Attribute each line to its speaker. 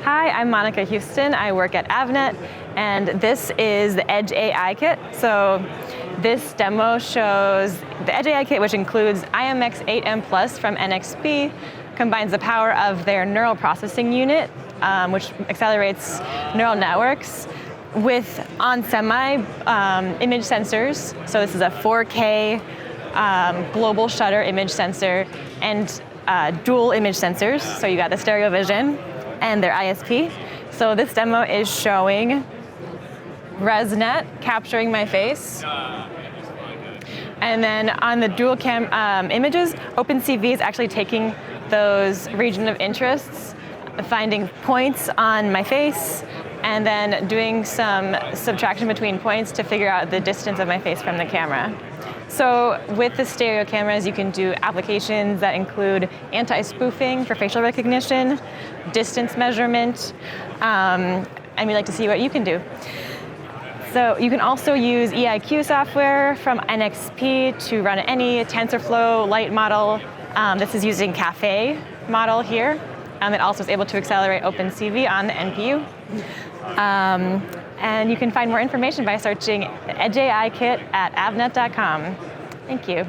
Speaker 1: Hi, I'm Monica Houston. I work at Avnet, and this is the Edge AI kit. So this demo shows the Edge AI kit, which includes i.MX 8M Plus from NXP, combines the power of their neural processing unit, which accelerates neural networks, with on-semi image sensors. So this is a 4K global shutter image sensor and dual image sensors. So you got the stereo vision and their ISP. So this demo is showing ResNet capturing my face. And then on the dual cam images, OpenCV is actually taking those region of interests, finding points on my face, and then doing some subtraction between points to figure out the distance of my face from the camera. So with the stereo cameras, you can do applications that include anti-spoofing for facial recognition, distance measurement, and we'd like to see what you can do. So you can also use EIQ software from NXP to run any TensorFlow light model. This is using Caffe model here. It also is able to accelerate OpenCV on the NPU. And you can find more information by searching Edge AI Kit at avnet.com. Thank you.